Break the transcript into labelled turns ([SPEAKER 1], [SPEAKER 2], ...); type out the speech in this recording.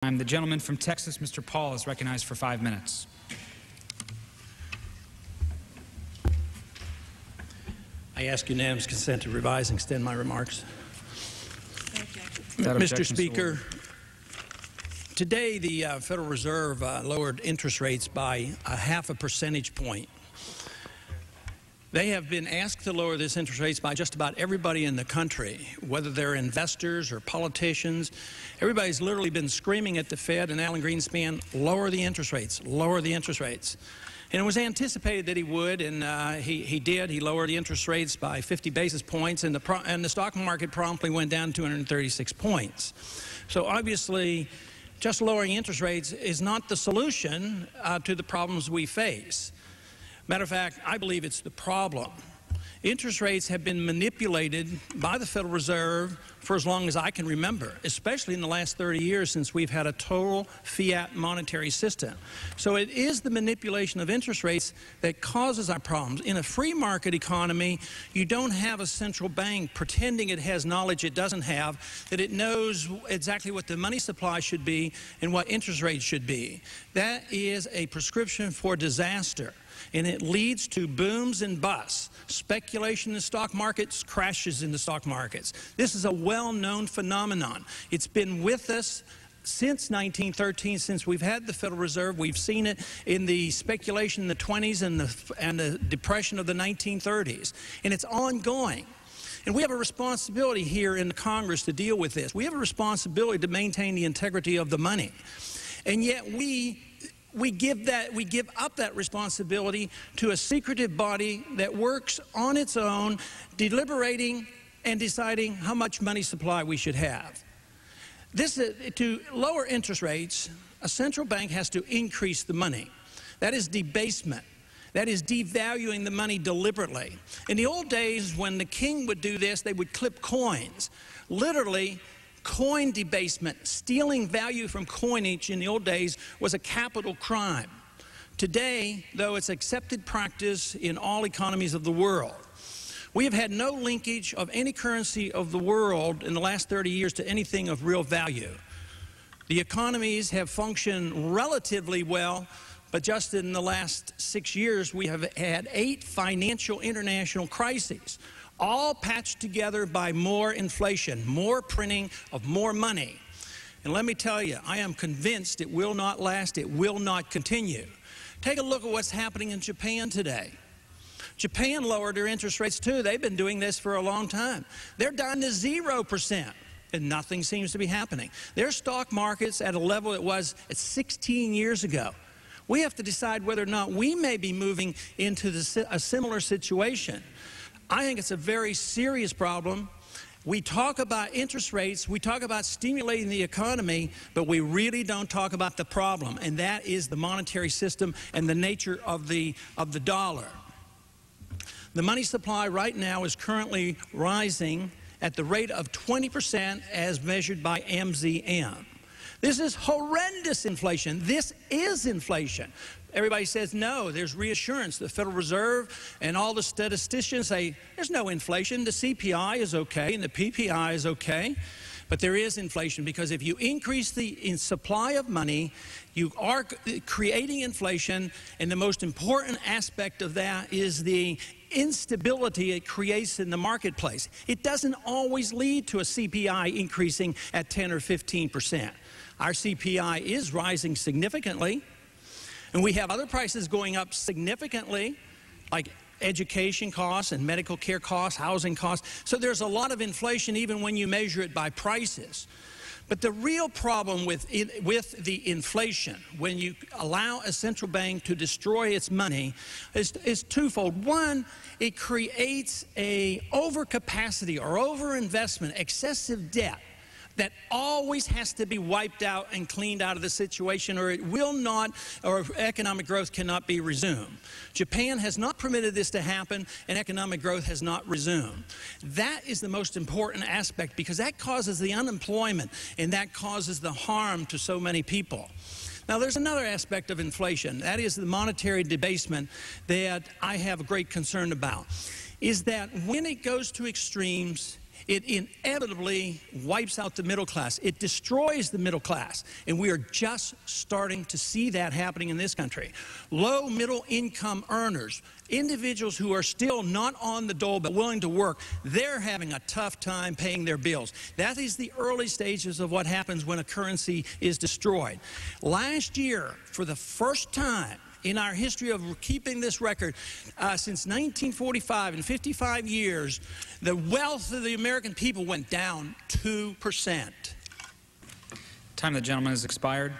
[SPEAKER 1] The gentleman from Texas, Mr. Paul, is recognized for 5 minutes.
[SPEAKER 2] I ask unanimous consent to revise and extend my remarks.
[SPEAKER 1] Mr.
[SPEAKER 2] Speaker, today the Federal Reserve lowered interest rates by a half a percentage point. They have been asked to lower this interest rates by just about everybody in the country, whether they're investors or politicians. Everybody's literally been screaming at the Fed and Alan Greenspan, lower the interest rates, lower the interest rates. And it was anticipated that he would, and he did. He lowered the interest rates by 50 basis points, and the stock market promptly went down 236 points. So obviously, just lowering interest rates is not the solution to the problems we face. Matter of fact, I believe it's the problem. Interest rates have been manipulated by the Federal Reserve for as long as I can remember, especially in the last 30 years since we've had a total fiat monetary system. So it is the manipulation of interest rates that causes our problems. In a free market economy, you don't have a central bank pretending it has knowledge it doesn't have, that it knows exactly what the money supply should be and what interest rates should be. That is a prescription for disaster. And it leads to booms and busts. Speculation in the stock markets, crashes in the stock markets. This is a well-known phenomenon. It's been with us since 1913, since we've had the Federal Reserve. We've seen it in the speculation in the 20s and the depression of the 1930s. And it's ongoing. And we have a responsibility here in the Congress to deal with this. We have a responsibility to maintain the integrity of the money. And yet we give up that responsibility to a secretive body that works on its own, deliberating and deciding how much money supply we should have. To lower interest rates, a central bank has to increase the money. That is debasement. That is devaluing the money deliberately. In the old days, when the king would do this, they would clip coins. Literally, coin debasement, stealing value from coinage in the old days, was a capital crime. Today, though, it's accepted practice in all economies of the world. We have had no linkage of any currency of the world in the last 30 years to anything of real value. The economies have functioned relatively well, but just in the last 6 years, we have had 8 financial international crises, all patched together by more inflation, more printing of more money. And let me tell you, I am convinced it will not last, it will not continue. Take a look at what's happening in Japan today. Japan lowered their interest rates too. They've been doing this for a long time. They're down to 0%, and nothing seems to be happening. Their stock market's at a level it was at 16 years ago. We have to decide whether or not we may be moving into a similar situation. I think it's a very serious problem. We talk about interest rates, we talk about stimulating the economy, but we really don't talk about the problem, and that is the monetary system and the nature of the dollar. The money supply right now is currently rising at the rate of 20% as measured by MZM. This is horrendous inflation. This is inflation. Everybody says, no, there's reassurance. The Federal Reserve and all the statisticians say there's no inflation. The CPI is okay and the PPI is okay. But there is inflation because if you increase the supply of money, you are creating inflation, and the most important aspect of that is the instability it creates in the marketplace. It doesn't always lead to a CPI increasing at 10 or 15%. Our CPI is rising significantly, and we have other prices going up significantly, like education costs and medical care costs, housing costs. So there's a lot of inflation even when you measure it by prices. But the real problem with the inflation, when you allow a central bank to destroy its money, is twofold. One, it creates a overcapacity or overinvestment, excessive debt, that always has to be wiped out and cleaned out of the situation, or it will not, or economic growth cannot be resumed. Japan has not permitted this to happen, and economic growth has not resumed. That is the most important aspect, because that causes the unemployment, and that causes the harm to so many people. Now, there's another aspect of inflation. That is the monetary debasement that I have a great concern about, is that when it goes to extremes, it inevitably wipes out the middle class. It destroys the middle class. And we are just starting to see that happening in this country. Low middle income earners, individuals who are still not on the dole but willing to work, they're having a tough time paying their bills. That is the early stages of what happens when a currency is destroyed. Last year, for the first time in our history of keeping this record, since 1945, in 55 years, the wealth of the American people went down 2%.
[SPEAKER 1] Time of the gentleman has expired.